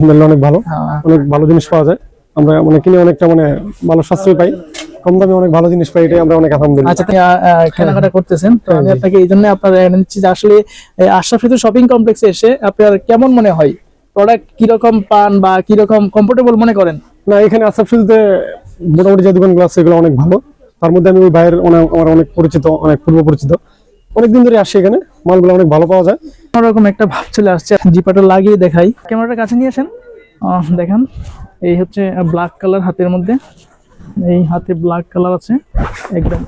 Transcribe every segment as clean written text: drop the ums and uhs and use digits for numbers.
অনেক ভালো, অনেক ভালো জিনিস পাওয়া যায়। আমরা মানে কিনে অনেকটা মানে ভালো সাশ্রয় পাই, কম দামে অনেক ভালো জিনিস পাই, এটাই আমরা অনেক আলহামদুলিল্লাহ। আচ্ছা, কেনাকাটা করতেছেন তো আমি আপনাকে এই জন্য আপনার নিচ্ছি যে আসলে আশরাফ ফিতর শপিং কমপ্লেক্সে এসে আপনার কেমন মনে হয়, প্রোডাক্ট কিরকম পান বা কিরকম কমফোর্টেবল মনে করেন? না, এখানে আশরাফ ফিতরে মোটামুটি যে দোকানগুলো আছে এগুলো অনেক ভালো। তার মধ্যে আমি ওই ভাইয়ের আমার অনেক পরিচিত, অনেক পূর্ব পরিচিত, অনেকদিন ধরে আসি এখানে, মালগুলো অনেক ভালো পাওয়া যায়। অন্যরকম একটা ভাব চলে আসছে। জিপাটা লাগিয়ে দেখাই, ক্যামেরাটা কাছে নিয়ে আসেন। দেখেন এই হচ্ছে ব্ল্যাক কালার, হাতের মধ্যে এই হাতে ব্ল্যাক কালার আছে। একদম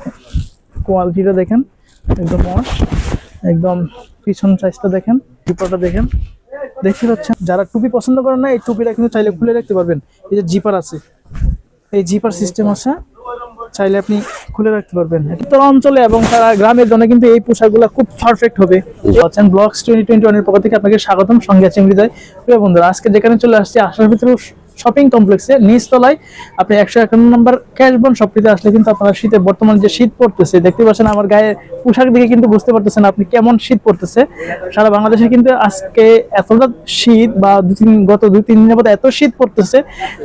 কোয়ালিটিটা দেখেন, একদম মস, একদম পিছন সাইজটা দেখেন, জিপারটা দেখেন, দেখতে পাচ্ছেন। যারা টুপি পছন্দ করেন না, এই টুপিটা কিন্তু চাইলে খুলে রাখতে পারবেন। এই যে জিপার আছে, এই জিপার সিস্টেম আছে, চাইলে আপনি খুলে রাখতে পারবেন। উত্তর অঞ্চলে এবং তারা গ্রামের জন্য কিন্তু এই পোশাকগুলো খুব পারফেক্ট হবে। ব্লগস 2021 এর পক্ষ থেকে আপনাকে স্বাগতম, সঙ্গে আছে হৃদয়। প্রিয় বন্ধুরা, আজকে যেখানে চলে আসছি আশরাফ ফিতর শপিং কমপ্লেক্সে নিচতলায়, আপনি 151 নম্বর ক্যাশবন শপটিতে আসলে কিন্তু আপনারা শীতে, বর্তমানে যে শীত পড়তেছে দেখতে পাচ্ছেন, আমার গায়ে পোশাক দেখে কিন্তু বুঝতে পারতেছেন আপনি কেমন শীত পড়তেছে। সারা বাংলাদেশে কিন্তু আজকে এতটা শীত, বা গত 2-3 দিনের মধ্যে এত শীত পড়তেছে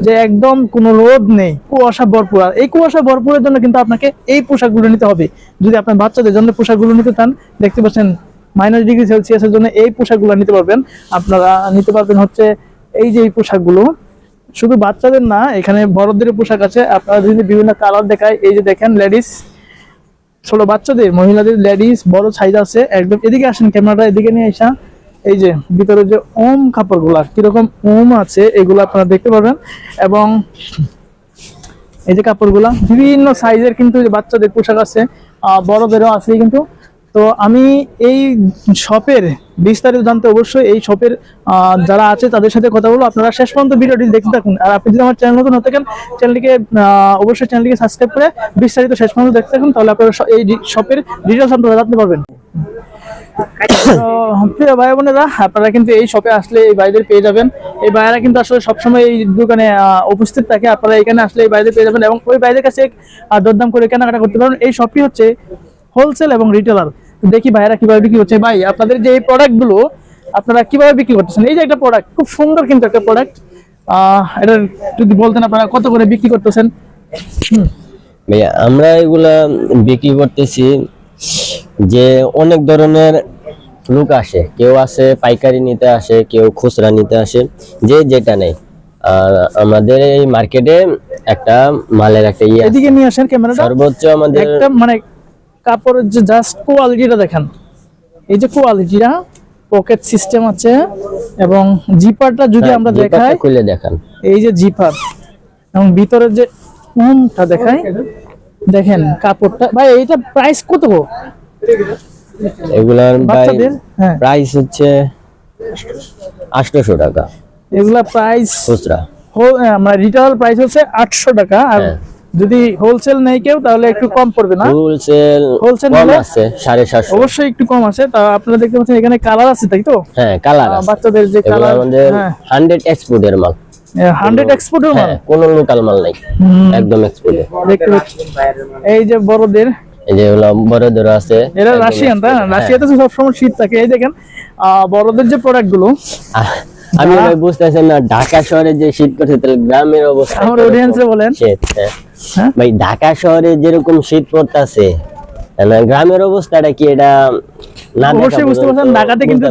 যে একদম কোনো রোদ নেই, কুয়াশা ভরপুর। আর এই কুয়াশা ভরপুরের জন্য কিন্তু আপনাকে এই পোশাকগুলো নিতে হবে। যদি আপনার বাচ্চাদের জন্য পোশাকগুলো নিতে চান, দেখতে পাচ্ছেন -ডিগ্রি সেলসিয়াসের জন্য এই পোশাকগুলো নিতে পারবেন। আপনারা নিতে পারবেন হচ্ছে এই যে এই পোশাকগুলো, শুধু বাচ্চাদের না, এখানে বড়দের পোশাক আছে। আপনারা যদি বিভিন্ন কালার দেখায়, এই যে দেখেন লেডিস, ছোট বাচ্চাদের, মহিলাদের, লেডিস বড় সাইজ আছে। একদম এদিকে আসেন, ক্যামেরাটা এদিকে নিয়ে আসা। এই যে ভিতরে যে ওম কাপড়গুলা, কিরকম ওম আছে এগুলো আপনারা দেখতে পারবেন। এবং এই যে কাপড়গুলা বিভিন্ন সাইজের কিন্তু বাচ্চাদের পোশাক আছে, বড়দেরও আছে কিন্তু। তো আমি এই শপের বিস্তারিত জানতে অবশ্যই এই শপের যারা আছে তাদের সাথে কথা বলবো। আপনারা শেষ পর্যন্ত ভিডিওটি দেখতে থাকুন। আর আপনি যদি আমার চ্যানেল নতুন হতে থাকেন, চ্যানেলটিকে অবশ্যই চ্যানেলটিকে সাবস্ক্রাইব করে বিস্তারিত শেষ পর্যন্ত দেখতে থাকুন, তাহলে আপনারা এই শপের ডিটেইলস আপনারা জানতে পারবেন। প্রিয় ভাই বোনেরা, আপনারা কিন্তু এই শপে আসলে এই ভাইদের পেয়ে যাবেন। এই ভাইয়েরা কিন্তু আসলে সবসময় এই দোকানে উপস্থিত থাকে। আপনারা এখানে আসলে এই ভাইদের পেয়ে যাবেন এবং ওই ভাইদের কাছে দরদাম করে কেনাকাটা করতে পারবেন। এই শপটি হচ্ছে হোলসেল এবং রিটেলার। দেখি ভাইয়েরা কিভাবে বিক্রি করছে। ভাই, আপনাদের যে এই প্রোডাক্টগুলো আপনারা কিভাবে বিক্রি করতেছেন? এই যে একটা প্রোডাক্ট, খুব সুন্দর কিন্তু একটা প্রোডাক্ট, এটা যদি বলতেন আপনারা কত করে বিক্রি করতেছেন? ভাইয়া, আমরা এগুলা বিক্রি করতেছি যে অনেক ধরনের লোক আসে, কেউ আসে পাইকারি নিতে আসে, কেউ খুচরা নিতে আসে, যে যেটা নেই। আর আমাদের এই মার্কেটে একটা মালের একটা এদিকে নিয়ে আসেন ক্যামেরাটা, সর্বোচ্চ আমাদের একটা মানে কাপড়ের যে জাস্ট কোয়ালিটিটা দেখেন। এই যে কোয়ালিটিটা, পকেট সিস্টেম আছে এবং জিপারটা যদি আমরা দেখাই, খুলে দেখান, এই যে জিপার এবং ভিতরের যে উমটা দেখাই, দেখেন কাপড়টা। ভাই, এইটা প্রাইস কত? এগুলার বাচ্চাদের প্রাইস হচ্ছে 800 টাকা। এগুলা প্রাইস খুচরা, আমরা রিটেল প্রাইস হচ্ছে 800 টাকা। আর যদি হোলসেল নেই কেউ, তাহলে একটু কম পড়বে না? হোলসেল কম আছে 750, অবশ্যই একটু কম আছে। তা আপনারা দেখতে পাচ্ছেন এখানে কালার আছে, তাই তো? হ্যাঁ, কালার আছে। বাচ্চাদের যে কালার, আমাদের 100 এক্সপোর্টের মাল, 100 এক্সপোর্টের মাল, কোনো লোকাল মাল নাই, একদম এক্সপোর্টে। দেখতে পাচ্ছেন এই যে বড়দের, এই যে হলো বড়দের আছে, এরা রাশিয়ান, তাই না? রাশিয়াতে তো সবসময় শীত থাকে। এই দেখেন বড়দের যে প্রোডাক্ট গুলো, আমি ভাই বুঝতেছেন না, ঢাকা শহরে যে শীত করছে, তাহলে গ্রামের অবস্থা আমার অডিয়েন্সে বলেন। ভাই, ঢাকা শহরে যেরকম শীত পড়তেছে, গ্রামের অবস্থাটা কি এটা না? অবশ্যই বুঝতে পারছেন, ঢাকাতে কিন্তু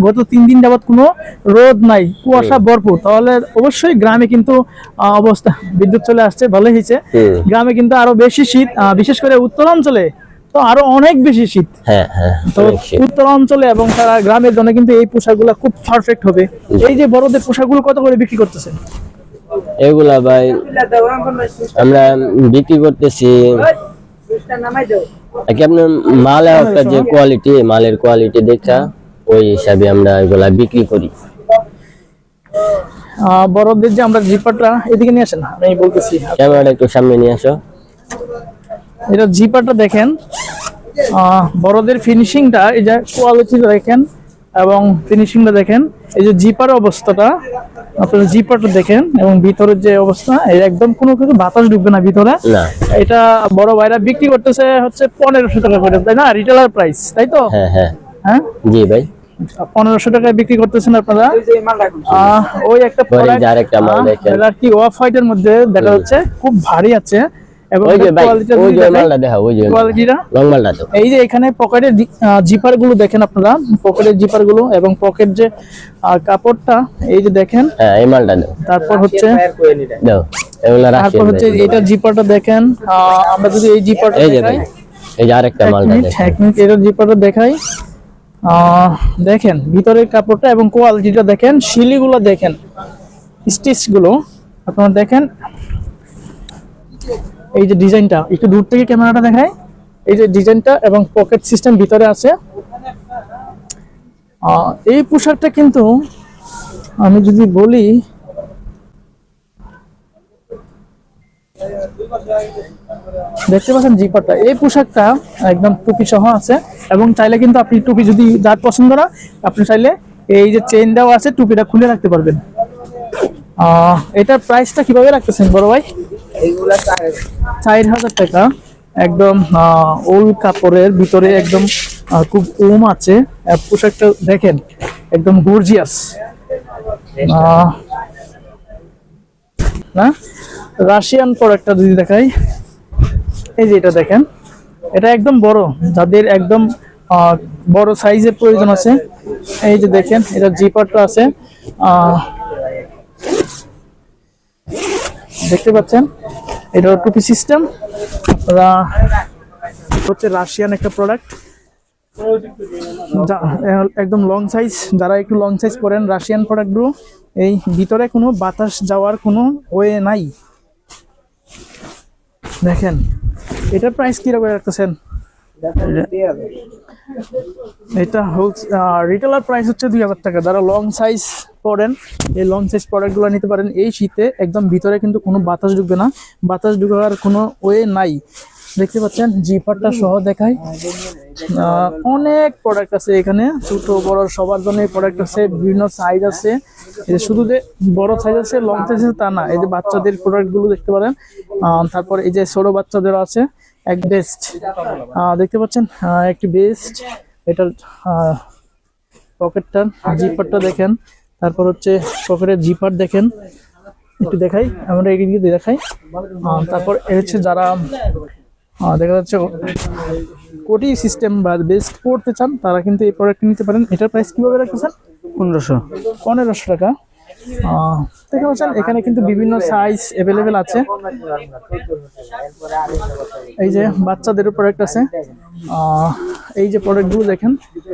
গত 3 দিন যাবত কোনো রোদ নাই, কুয়াশা ভরপুর। তাহলে অবশ্যই গ্রামে কিন্তু অবস্থা, বিদ্যুৎ চলে আসছে, ভালোই হয়েছে। গ্রামে কিন্তু আরো বেশি শীত, বিশেষ করে উত্তরাঞ্চলে তো আরো অনেক বেশি শীত। তো উত্তরাঞ্চলে এবং তারা গ্রামের জন্য কিন্তু এই পোশাকগুলো খুব পারফেক্ট হবে। এই যে বড়দের পোশাকগুলো কত করে বিক্রি করতেছেন? এগুলা ভাই আমরা বিক্রি করতেছি আপনার মালের যে কোয়ালিটি, মালের কোয়ালিটি দেখা ওই হিসাবে আমরা এগুলা বিক্রি করি। বড়দের যে আমরা জিপারটা এদিকে নিয়ে আসেন, আমি বলতেছি, ক্যামেরাটা একটু সামনে নিয়ে আসো। এটা জিপারটা দেখেন, বড়দের ফিনিশিংটা, এই যে কোয়ালিটিটা দেখেন এবং ফিনিশিংটা দেখেন। এই যে জিপার অবস্থাটা, আপনারা জিপারটা দেখেন এবং ভিতরের যে অবস্থা, একদম কোনো কিছু বাতাস ঢুকবে না ভিতরে। এটা বড় ভাইরা বিক্রি করতেছে হচ্ছে 1500 টাকা করে, তাই না? রিটেলার প্রাইস, তাই তো? হ্যাঁ, জি ভাই। 1500 টাকায় বিক্রি করতেছেন আপনারা। ওই একটা পরে product, যে আরেকটা মাল দেখেন। এটা কি অফ হোয়াইটের মধ্যে দেখা যাচ্ছে, খুব ভারী আছে এবং ওই যে ভাই, কোয়ালিটিটা ওই যদি যে দেখাই, মালটা দেখা, ওই যে কোয়ালিটিটা লং মালটা তো। এই যে এখানে পকেটের জিপার গুলো দেখেন আপনারা, পকেটের জিপার গুলো এবং পকেট যে কাপড়টা এই যে দেখেন। হ্যাঁ, এই মালটা দাও তারপর হচ্ছে দাও, এগুলা তারপর রাশিয়ান হচ্ছে ভাই। এটা জিপারটা দেখেন। আমরা যদি এই জিপারটা এই যে দেখাই, ভাই, এই যে আরেকটা মালটা দেখেন। এক মিনিট এটার জিপারটা দেখাই। দেখেন ভিতরের কাপড়টা এবং কোয়ালিটিটা দেখেন, শিলিগুলো দেখেন, স্টিচ গুলো আপনারা দেখেন। এই যে ডিজাইনটা একটু দূর থেকে ক্যামেরাটা দেখায়, এই যে ডিজাইনটা এবং পকেট সিস্টেম ভিতরে আছে। এই পোশাকটা কিন্তু আমি যদি বলি, দেখতে পাচ্ছেন জিপারটা, এই পোশাকটা একদম টুপি সহ আছে এবং চাইলে কিন্তু আপনি টুপি যদি যার পছন্দ না, আপনি চাইলে এই যে চেইন দেওয়া আছে টুপিটা খুলে রাখতে পারবেন। এটার প্রাইসটা কিভাবে রাখতেছেন বড় ভাই? 4000 টাকা, একদম ওল কাপড়ের ভিতরে একদম খুব ওম আছে। পোশাকটা দেখেন একদম গর্জিয়াস না? রাশিয়ান প্রোডাক্টটা যদি দেখাই, এই যে এটা দেখেন, এটা একদম বড়, যাদের একদম বড় সাইজের প্রয়োজন আছে। এই যে দেখেন এটা জিপারটা আছে, দেখতে পাচ্ছেন এটা টুপি সিস্টেম। আপনারা হচ্ছে রাশিয়ান একটা প্রোডাক্ট, একদম লং সাইজ, যারা একটু লং সাইজ পরেন রাশিয়ান প্রোডাক্টগুলো, এই ভিতরে কোনো বাতাস যাওয়ার কোনো ওয়ে নাই। দেখেন এটার প্রাইস কিরকম রাখতেছেন? এটা রিটেলার প্রাইস হচ্ছে 2000 টাকা। যারা লং সাইজ পরেন এই লং সাইজ প্রোডাক্টগুলো নিতে পারেন। এই শীতে একদম ভিতরে কিন্তু কোনো বাতাস ঢুকবে না, বাতাস ঢুকার কোনো ওয়ে নাই। দেখতে পাচ্ছেন জিপারটা সহ দেখাই, অনেক প্রোডাক্ট আছে এখানে, ছোট বড় সবার জন্য এই প্রোডাক্ট আছে, বিভিন্ন সাইজ আছে। এটা শুধু যে বড় সাইজ আছে লং সাইজ আছে তা না, এই যে বাচ্চাদের প্রোডাক্টগুলো দেখতে পারেন। তারপর এই যে ছোট বাচ্চাদের আছে এক বেস্ট, দেখতে পাচ্ছেন একটি বেস্ট, এটার পকেটটা জিপারটা দেখেন। তারপর হচ্ছে পকেটের জিপার দেখেন, একটু দেখাই, আমরা এগিয়ে দেখাই। তারপর এ হচ্ছে যারা দেখা যাচ্ছে কোটি সিস্টেম বা বেস্ট পড়তে চান, তারা কিন্তু এই প্রোডাক্ট নিতে পারেন। এটার প্রাইস কিভাবে রাখতেছেন? 1500 টাকা। দেখতে পাচ্ছেন এখানে কিন্তু বিভিন্ন সাইজ অ্যাভেলেবেল আছে। এই যে বাচ্চাদেরও প্রোডাক্ট আছে, এই যে প্রোডাক্টগুলো দেখেন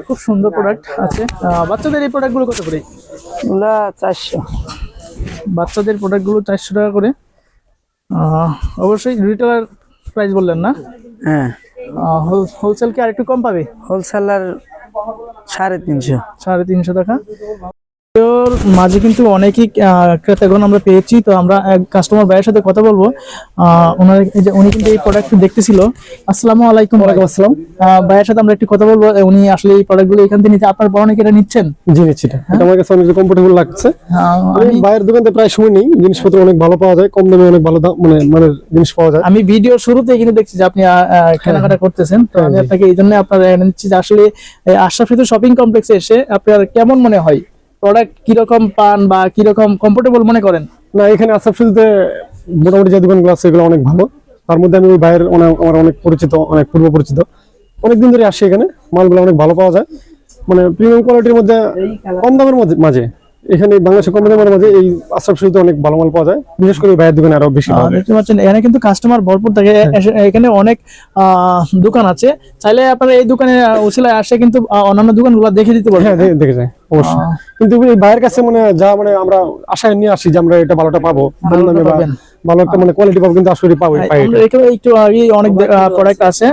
খুব সুন্দর প্রোডাক্ট আছে। বাচ্চাদের এই প্রোডাক্টগুলো কত করে? 400। বাচ্চাদের প্রোডাক্টগুলো 400 টাকা করে। অবশ্যই রিটেলার প্রাইস বললেন না? হ্যাঁ, হোলসেল কি আর একটু কম পাবে? হোলসেলার 350। 350 টাকা। এর মাঝে কিন্তু অনেকই ক্রেতাগণ আমরা পেয়েছি, তো আমরা এক কাস্টমার ভাইয়ের সাথে কথা বলবো। ওনার এই যে উনি কিন্তু এই প্রোডাক্ট দেখতেছিল। আসসালামু আলাইকুম। ওয়ালাইকুম আসসালাম। ভাইয়ের সাথে আমরা একটু কথা বলবো, উনি আসলে এই প্রোডাক্টগুলো এখান থেকে নিচ্ছে, আপনার বড় নাকি এটা নিচ্ছেন? জি নিচ্ছি, এটা আমার কাছে অনেক কমফোর্টেবল লাগছে। আমি বাইরের দোকানে প্রায় সময় নেই, জিনিসপত্র অনেক ভালো পাওয়া যায়, কম দামে অনেক ভালো দাম মানে জিনিস পাওয়া যায়। আমি ভিডিও শুরুতে কিন্তু দেখছি যে আপনি কেনাকাটা করতেছেন, তো আমি আপনাকে এই জন্য আপনার নিচ্ছি যে আসলে আশরাফ ফিতর শপিং কমপ্লেক্সে এসে আপনার কেমন মনে হয়, প্রোডাক্ট কিরকম পান বা কিরকম কমফোর্টেবল মনে করেন? না, এখানে আসাফিলতে মোটামুটি যে দোকানগুলো আছে এগুলো অনেক ভালো। তার মধ্যে আমি ওই বাইরের আমার অনেক পরিচিত, অনেক পূর্ব পরিচিত, অনেকদিন ধরে আসি এখানে। মালগুলো অনেক ভালো পাওয়া যায়, মানে প্রিমিয়াম কোয়ালিটির মধ্যে, কম দামের মাঝে। এখানে বাংলাদেশের কম দামের মাঝে এই আসাফিলতে অনেক ভালো মাল পাওয়া যায়, বিশেষ করে বাইরের দোকানে আরো বেশি পাওয়া যায়। দেখতে পাচ্ছেন এখানে কিন্তু কাস্টমার ভরপুর থাকে। এখানে অনেক দোকান আছে, চাইলে আপনারা এই দোকানে উসিলায় আসে কিন্তু অন্যান্য দোকানগুলো দেখে দিতে পারবেন। হ্যাঁ, দেখে যায় অবশ্যই। কিন্তু এই বাইরের কাছে মানে আমরা আশায় নিয়ে আসি যে আমরা এটা ভালোটা পাবো, ভালো দামে বা ভালো একটা মানে কোয়ালিটি পাবো, কিন্তু আসলে পাই আমরা এখানে একটু আগে অনেক প্রোডাক্ট আছে,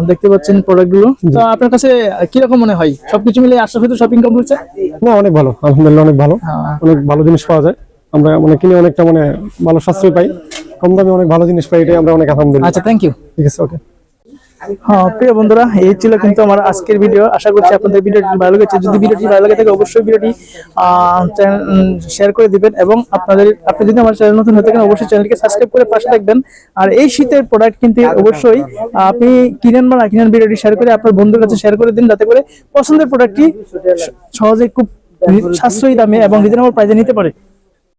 দেখতে পাচ্ছেন প্রোডাক্টগুলো। তো আপনার কাছে কিরকম মনে হয় সবকিছু মিলে আশরাফ ফিতর শপিং কমপ্লেক্সে? না, অনেক ভালো, আলহামদুলিল্লাহ অনেক ভালো, অনেক ভালো জিনিস পাওয়া যায়। আমরা মানে কিনে অনেকটা মানে ভালো সাশ্রয় পাই, কম দামে অনেক ভালো জিনিস পাই, এটাই আমরা অনেক আলহামদুলিল্লাহ। আচ্ছা, থ্যাংক ইউ। ঠিক আছে, ওকে। হ্যাঁ প্রিয় বন্ধুরা, এই ছিল কিন্তু আমার আজকের ভিডিও। আশা করছি আপনাদের ভিডিওটি ভালো লেগেছে। যদি ভিডিওটি ভালো লাগে থাকে অবশ্যই ভিডিওটি শেয়ার করে দিবেন, এবং আপনি যদি আমার চ্যানেল নতুন হয়ে থাকেন অবশ্যই চ্যানেলকে সাবস্ক্রাইব করে পাশে থাকবেন। আর এই শীতের প্রোডাক্ট কিন্তু অবশ্যই আপনি কিনেন বা না কিনেন, ভিডিওটি শেয়ার করে আপনার বন্ধুর কাছে শেয়ার করে দিন, যাতে করে পছন্দের প্রোডাক্টটি সহজে খুব সাশ্রয়ী দামে এবং রিজনেবল প্রাইসে নিতে পারে।